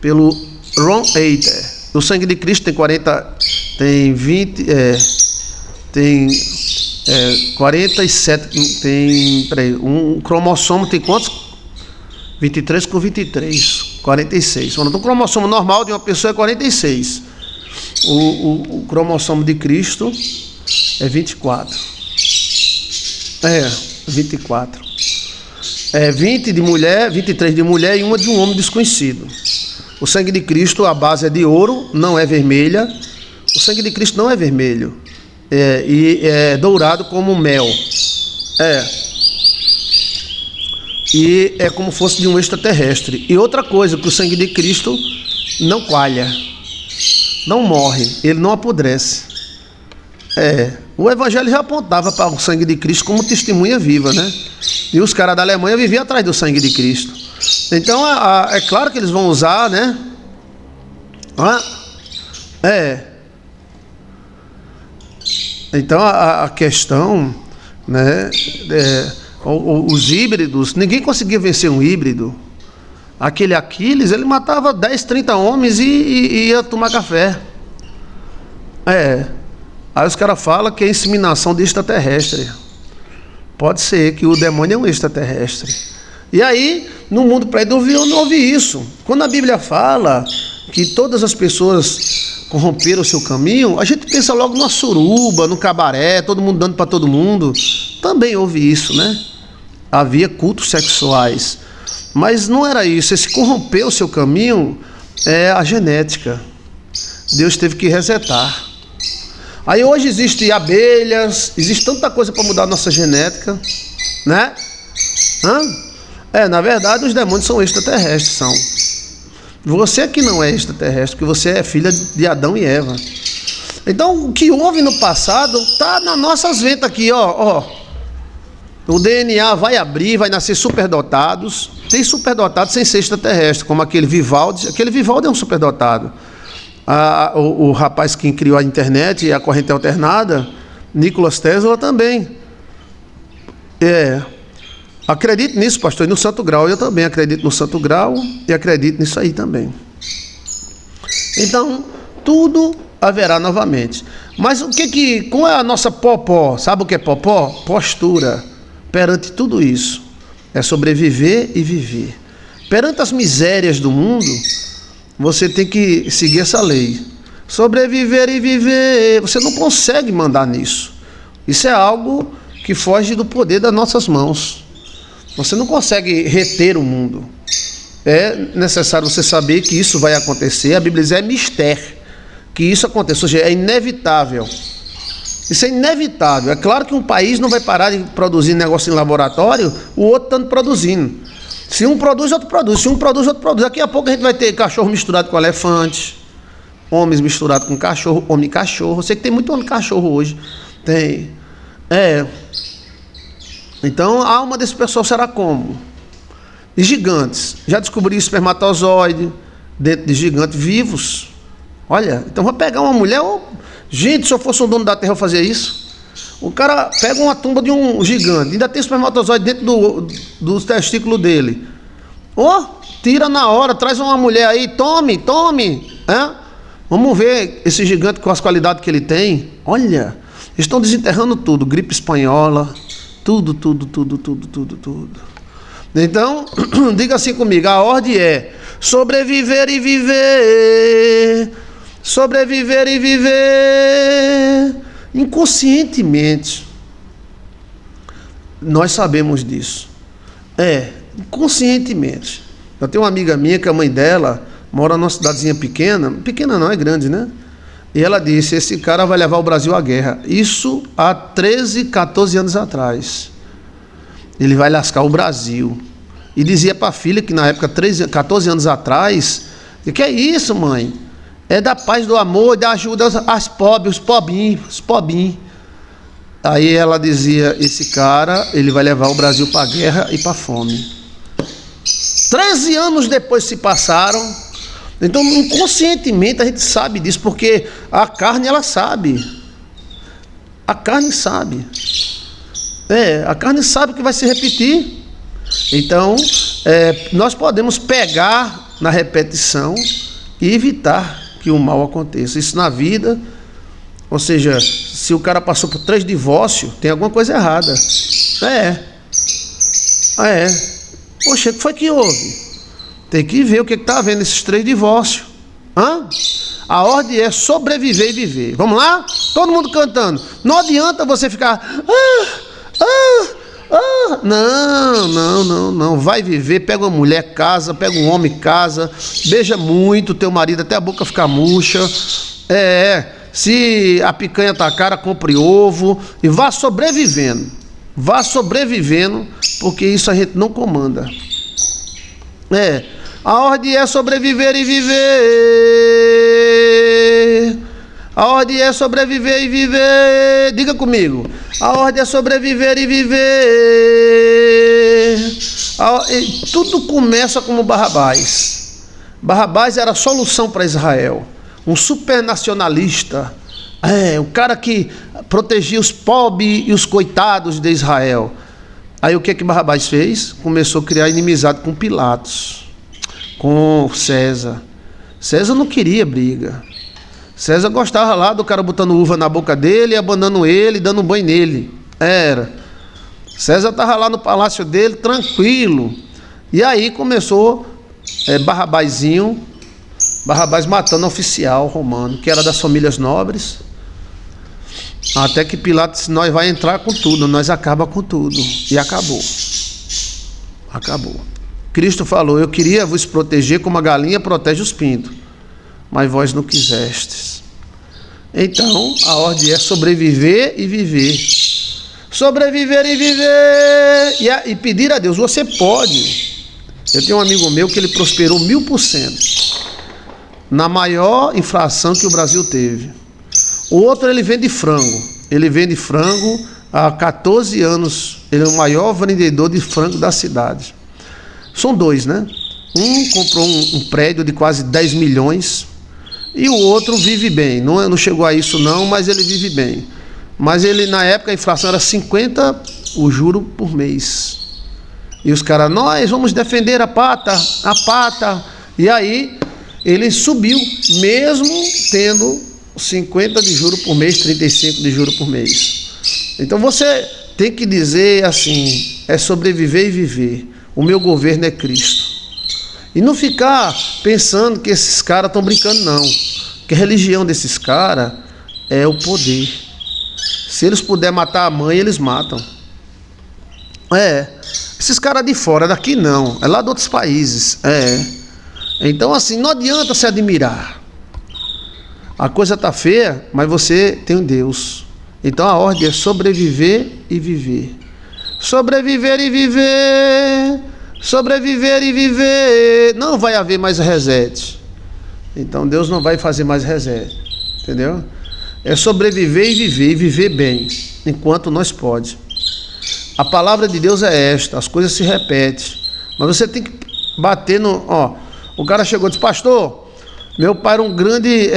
pelo Ron Eiter. O sangue de Cristo tem 47, um cromossomo tem quantos? 23 com 23, 46. Então, o cromossomo normal de uma pessoa é 46. O cromossomo de Cristo é 24. 24. 20 de mulher, 23 de mulher e uma de um homem desconhecido. O sangue de Cristo, a base é de ouro, não é vermelha. O sangue de Cristo não é vermelho. E é dourado como mel. E é como fosse de um extraterrestre. E outra coisa, que o sangue de Cristo não coalha, não morre, ele não apodrece. O Evangelho já apontava para o sangue de Cristo como testemunha viva, né? E os caras da Alemanha viviam atrás do sangue de Cristo. Então é claro que eles vão usar, né? Então a questão, né? Os híbridos, ninguém conseguia vencer um híbrido. Aquele Aquiles, ele matava 10, 30 homens e ia tomar café. Aí os caras falam que é inseminação de extraterrestre. Pode ser que o demônio é um extraterrestre. E aí, no mundo pré-diluviano não houve isso. Quando a Bíblia fala que todas as pessoas corromperam o seu caminho, a gente pensa logo numa suruba, no cabaré, todo mundo dando para todo mundo. Também houve isso, né? Havia cultos sexuais. Mas não era isso. Esse corromper o seu caminho é a genética. Deus teve que resetar. Aí hoje existem abelhas, existe tanta coisa para mudar a nossa genética, né? Na verdade os demônios são extraterrestres, são. Você que não é extraterrestre, porque você é filha de Adão e Eva. Então o que houve no passado está nas nossas ventas aqui, ó. O DNA vai abrir, vai nascer superdotados. Tem superdotados sem ser extraterrestre, como aquele Vivaldi. Aquele Vivaldi é um superdotado. O rapaz que criou a internet e a corrente alternada, Nikola Tesla também. Acredito nisso, pastor, e no Santo Grau. Eu também acredito no Santo Grau e acredito nisso aí também. Então, tudo haverá novamente. Mas qual é a nossa popó? Sabe o que é popó? Postura. Perante tudo isso, é sobreviver e viver. Perante as misérias do mundo, você tem que seguir essa lei. Sobreviver e viver. Você não consegue mandar nisso. Isso é algo que foge do poder das nossas mãos. Você não consegue reter o mundo. É necessário você saber que isso vai acontecer. A Bíblia diz, é mistério que isso aconteça, ou seja, é inevitável. Isso é inevitável. É claro que um país não vai parar de produzir negócio em laboratório, o outro estando produzindo. Se um produz, outro produz. Se um produz, outro produz. Daqui a pouco a gente vai ter cachorro misturado com elefante, homens misturados com cachorro, homem e cachorro. Eu sei que tem muito homem e cachorro hoje. Tem. Então a alma desse pessoal será como? E gigantes. Já descobri espermatozoide dentro de gigantes vivos. Olha, então vou pegar uma mulher. Gente, se eu fosse um dono da terra, eu fazia isso. O cara pega uma tumba de um gigante, ainda tem espermatozoide dentro do testículo dele. Tira na hora, traz uma mulher aí, tome. Vamos ver esse gigante com as qualidades que ele tem. Olha, estão desenterrando tudo, gripe espanhola, tudo. Então, diga assim comigo, a ordem é sobreviver e viver. Sobreviver e viver. Inconscientemente. Nós sabemos disso. Inconscientemente. Eu tenho uma amiga minha que a mãe dela mora numa cidadezinha pequena. Pequena não, é grande, né? E ela disse, esse cara vai levar o Brasil à guerra. Isso há 13, 14 anos atrás. Ele vai lascar o Brasil. E dizia para a filha que na época, 14 anos atrás, que é isso, mãe? É da paz, do amor, da ajuda aos pobres, os pobinhos. Aí ela dizia, esse cara, ele vai levar o Brasil para a guerra e para a fome. 13 anos depois se passaram. Então, inconscientemente a gente sabe disso, porque a carne, ela sabe. A carne sabe. A carne sabe que vai se repetir. Então, nós podemos pegar na repetição e evitar que o mal aconteça. Isso na vida, ou seja, se o cara passou por 3 divórcios, tem alguma coisa errada. Poxa, o que foi que houve? Tem que ver o que está havendo nesses 3 divórcios. A ordem é sobreviver e viver. Vamos lá? Todo mundo cantando. Não adianta você ficar... Não. Vai viver, pega uma mulher, casa, pega um homem, casa, beija muito teu marido até a boca ficar murcha. Se a picanha tá cara, compre ovo e vá sobrevivendo. Vá sobrevivendo, porque isso a gente não comanda. A ordem é sobreviver e viver. A ordem é sobreviver e viver. Diga comigo. A ordem é sobreviver e viver. Tudo começa como Barrabás. Barrabás era a solução para Israel. Um supernacionalista. O cara que protegia os pobres e os coitados de Israel. Aí o que Barrabás fez? Começou a criar inimizade com Pilatos, com César. César não queria briga. César gostava lá do cara botando uva na boca dele, abanando ele, dando um banho nele. César estava lá no palácio dele, tranquilo. E aí começou Barrabásinho, Barrabás matando oficial romano, que era das famílias nobres. Até que Pilatos disse, nós vai entrar com tudo, nós acaba com tudo. E acabou. Cristo falou, eu queria vos proteger como a galinha protege os pintos, mas vós não quisestes. Então, a ordem é sobreviver e viver. Sobreviver e viver. E pedir a Deus. Você pode. Eu tenho um amigo meu que ele prosperou 1000%. Na maior inflação que o Brasil teve. O outro, ele vende frango. Ele vende frango há 14 anos. Ele é o maior vendedor de frango da cidade. São 2, né? Um comprou um prédio de quase 10 milhões e o outro vive bem. Não chegou a isso não, mas ele vive bem. Mas ele, na época, a inflação era 50 o juro por mês. E os caras, nós vamos defender a pata. E aí, ele subiu, mesmo tendo 50 de juro por mês, 35 de juro por mês. Então você tem que dizer assim, é sobreviver e viver. O meu governo é Cristo. E não ficar pensando que esses caras estão brincando, não. Que a religião desses caras é o poder. Se eles puderem matar a mãe, eles matam. Esses caras de fora, daqui não, é lá de outros países. Então assim, não adianta se admirar. A coisa tá feia, mas você tem um Deus. Então a ordem é sobreviver e viver. Sobreviver e viver. Sobreviver e viver. Não vai haver mais reset. Então Deus não vai fazer mais reset. Entendeu? É sobreviver e viver bem, enquanto nós pode. A palavra de Deus é esta, as coisas se repetem. Mas você tem que bater no... o cara chegou e disse, pastor, meu pai era um grande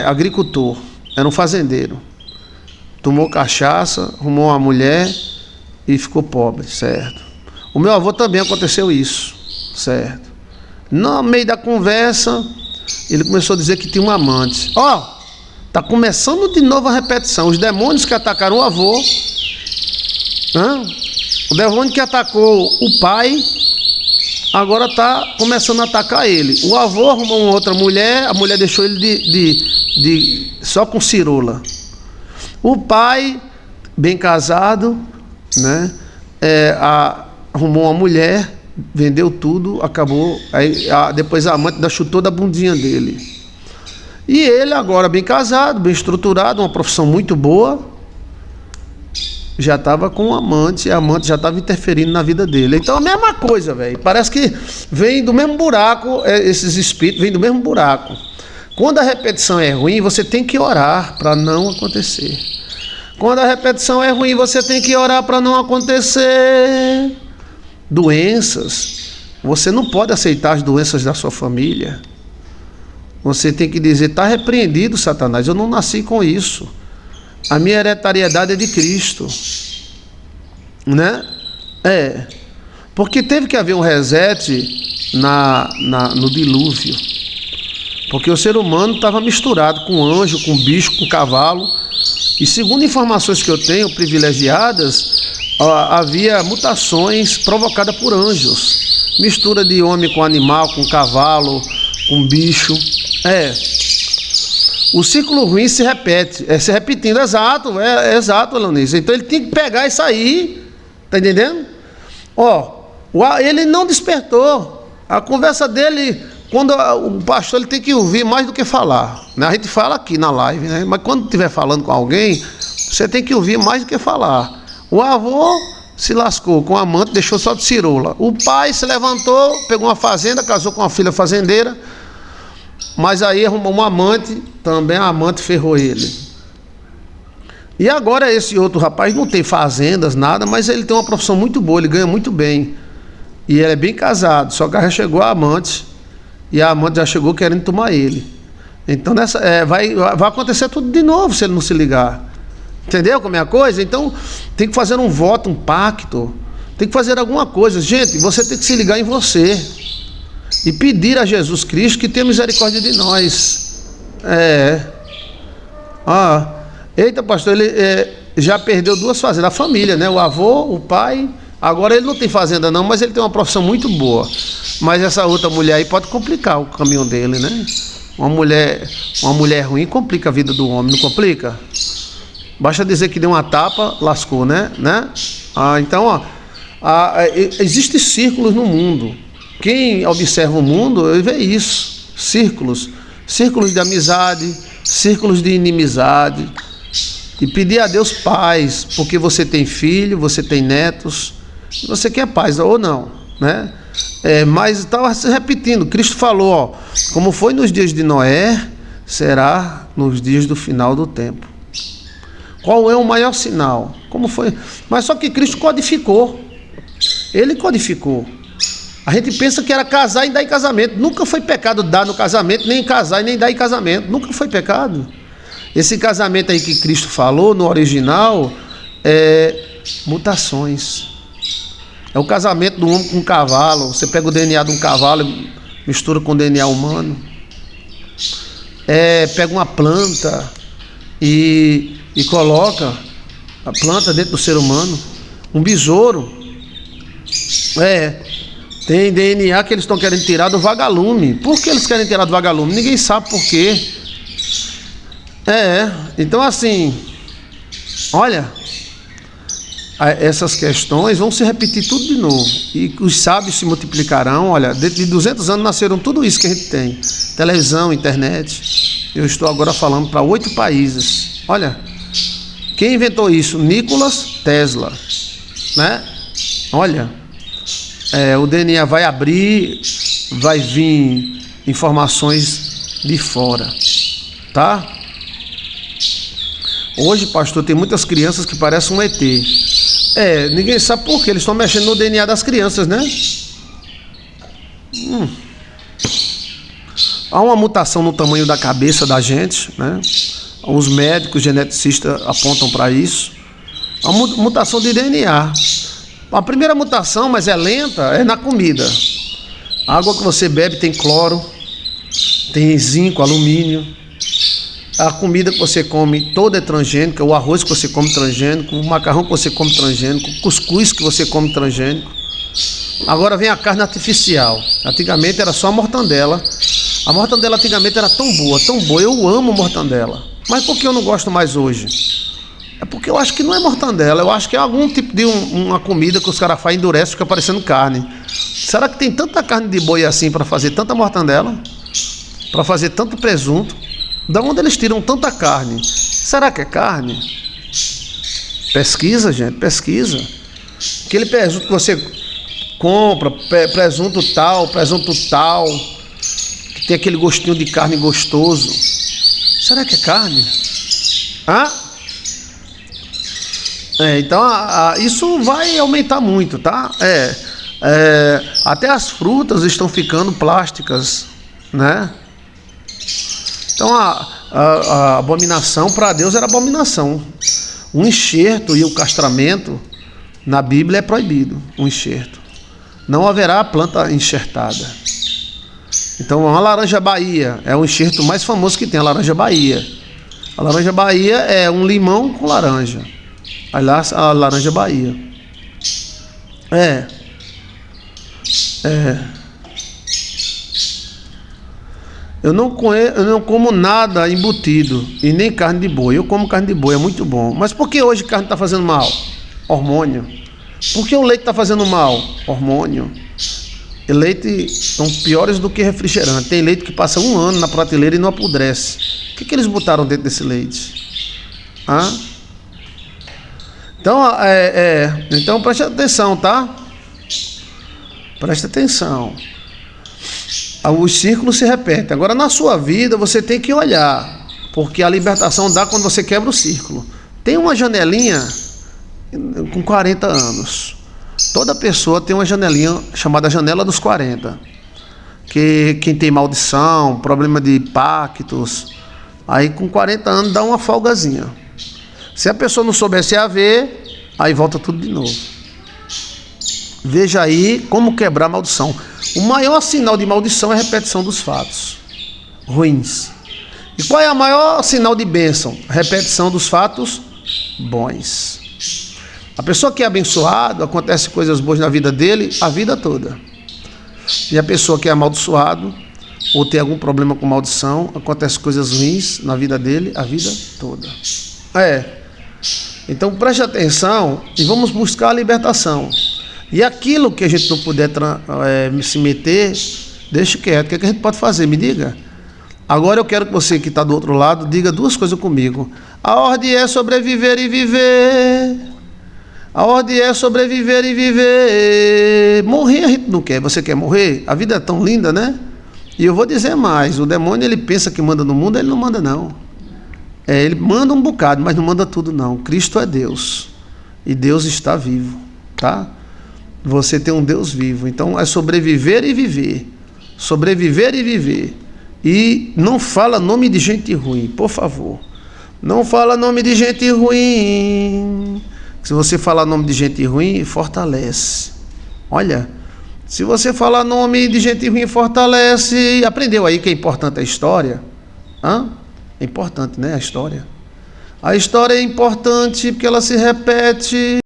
agricultor, era um fazendeiro. Tomou cachaça, arrumou uma mulher e ficou pobre, certo? O meu avô também aconteceu isso, certo? No meio da conversa, ele começou a dizer que tinha um amante. Tá começando de novo a repetição. Os demônios que atacaram o avô, o demônio que atacou o pai, agora está começando a atacar ele. O avô arrumou uma outra mulher, a mulher deixou ele só com cirola. O pai, bem casado, né, arrumou uma mulher, vendeu tudo, acabou. Aí, depois a amante chutou da bundinha dele. E ele agora bem casado, bem estruturado, uma profissão muito boa, já estava com um amante, e a amante já estava interferindo na vida dele. Então a mesma coisa, velho. Parece que vem do mesmo buraco, esses espíritos vêm do mesmo buraco. Quando a repetição é ruim, você tem que orar para não acontecer. Quando a repetição é ruim, você tem que orar para não acontecer. Doenças. Você não pode aceitar as doenças da sua família. Você tem que dizer, está repreendido, Satanás, eu não nasci com isso. A minha hereditariedade é de Cristo. Né? Porque teve que haver um reset no dilúvio. Porque o ser humano estava misturado com anjo, com bicho, com cavalo. E segundo informações que eu tenho, privilegiadas, havia mutações provocadas por anjos. Mistura de homem com animal, com cavalo, com bicho. O ciclo ruim se repete, se repetindo, exato, exato, Leonice. Então ele tem que pegar isso aí, tá entendendo? Ele não despertou. A conversa dele, quando o pastor, ele tem que ouvir mais do que falar, né? A gente fala aqui na live, né? Mas quando estiver falando com alguém, você tem que ouvir mais do que falar. O avô se lascou com a amante, deixou só de cirola. O pai se levantou, pegou uma fazenda, casou com uma filha fazendeira, mas aí arrumou um amante, também a amante ferrou ele. E agora esse outro rapaz não tem fazendas, nada, mas ele tem uma profissão muito boa, ele ganha muito bem. E ele é bem casado, só que já chegou a amante, e a amante já chegou querendo tomar ele. Então vai acontecer tudo de novo se ele não se ligar. Entendeu como é a coisa? Então tem que fazer um voto, um pacto, tem que fazer alguma coisa. Gente, você tem que se ligar em você e pedir a Jesus Cristo que tenha misericórdia de nós. Eita, pastor, ele já perdeu 2 fazendas, a família, né? O avô, o pai. Agora ele não tem fazenda não, mas ele tem uma profissão muito boa. Mas essa outra mulher aí pode complicar o caminho dele, né? Uma mulher ruim complica a vida do homem, não complica? Basta dizer que deu uma tapa, lascou, né? Então, existem círculos no mundo. Quem observa o mundo, vê isso. Círculos de amizade, círculos de inimizade. E pedir a Deus paz, porque você tem filho, você tem netos, você quer paz ou não, né? Mas estava se repetindo. Cristo falou, como foi nos dias de Noé, será nos dias do final do tempo. Qual é o maior sinal? Como foi? Mas só que Cristo codificou. Ele codificou. A gente pensa que era casar e dar em casamento. Nunca foi pecado dar no casamento, nem casar e nem dar em casamento. Nunca foi pecado. Esse casamento aí que Cristo falou no original mutações. É o casamento do homem com um cavalo. Você pega o DNA de um cavalo e mistura com o DNA humano. Pega uma planta e coloca a planta dentro do ser humano. Um besouro. Tem DNA que eles estão querendo tirar do vagalume. Por que eles querem tirar do vagalume? Ninguém sabe por quê. Então assim, olha, essas questões vão se repetir tudo de novo. E os sábios se multiplicarão. Olha, dentro de 200 anos nasceram tudo isso que a gente tem. Televisão, internet. Eu estou agora falando para 8 países. Olha, quem inventou isso? Nikola Tesla, né? Olha, o DNA vai abrir, vai vir informações de fora, tá? Hoje, pastor, tem muitas crianças que parecem um ET. Ninguém sabe por quê. Eles estão mexendo no DNA das crianças, né? Há uma mutação no tamanho da cabeça da gente, né? Os médicos geneticistas apontam para isso. A mutação de DNA. A primeira mutação, mas é lenta, é na comida. A água que você bebe tem cloro, tem zinco, alumínio. A comida que você come toda é transgênica, o arroz que você come transgênico, o macarrão que você come transgênico, o cuscuz que você come transgênico. Agora vem a carne artificial. Antigamente era só a mortandela. A mortandela antigamente era tão boa, eu amo mortandela. Mas por que eu não gosto mais hoje? É porque eu acho que não é mortandela, eu acho que é algum tipo de uma comida que os caras fazem, endurece, fica parecendo carne. Será que tem tanta carne de boi assim para fazer tanta mortandela? Para fazer tanto presunto? Da onde eles tiram tanta carne? Será que é carne? Pesquisa, gente, pesquisa. Aquele presunto que você compra, presunto tal, que tem aquele gostinho de carne gostoso. Será que é carne? Então isso vai aumentar muito, tá? Até as frutas estão ficando plásticas, né? Então a abominação para Deus era abominação. O enxerto e o castramento na Bíblia é proibido. O enxerto. Não haverá planta enxertada. Então a laranja Bahia é o enxerto mais famoso que tem, a laranja Bahia. A laranja Bahia é um limão com laranja. Aliás, a laranja Bahia. Eu não como nada embutido e nem carne de boi. Eu como carne de boi, é muito bom. Mas por que hoje carne está fazendo mal? Hormônio. Por que o leite está fazendo mal? Hormônio. E leite são piores do que refrigerante. Tem leite que passa 1 ano na prateleira e não apodrece. O que eles botaram dentro desse leite? Então preste atenção, tá? Preste atenção. Os círculos se repetem. Agora na sua vida você tem que olhar, porque a libertação dá quando você quebra o círculo. Tem uma janelinha com 40 anos. Toda pessoa tem uma janelinha chamada janela dos 40. Que quem tem maldição, problema de pactos, aí com 40 anos dá uma folgazinha. Se a pessoa não soubesse a ver, aí volta tudo de novo. Veja aí como quebrar a maldição. O maior sinal de maldição é a repetição dos fatos ruins. E qual é o maior sinal de bênção? A repetição dos fatos bons. A pessoa que é abençoada, acontece coisas boas na vida dele a vida toda. E a pessoa que é amaldiçoado ou tem algum problema com maldição, acontece coisas ruins na vida dele a vida toda. Então preste atenção e vamos buscar a libertação. E aquilo que a gente não puder se meter, deixe quieto. O que a gente pode fazer? Me diga. Agora eu quero que você que está do outro lado diga 2 coisas comigo. A ordem é sobreviver e viver. A ordem é sobreviver e viver. Morrer a gente não quer. Você quer morrer? A vida é tão linda, né? E eu vou dizer mais. O demônio, ele pensa que manda no mundo, ele não manda não. Ele manda um bocado, mas não manda tudo não. Cristo é Deus. E Deus está vivo, tá? Você tem um Deus vivo. Então é sobreviver e viver. Sobreviver e viver. E não fala nome de gente ruim, por favor. Não fala nome de gente ruim. Se você falar nome de gente ruim, fortalece. Olha, se você falar nome de gente ruim, fortalece. Aprendeu aí que é importante a história? É importante, né, a história? A história é importante porque ela se repete.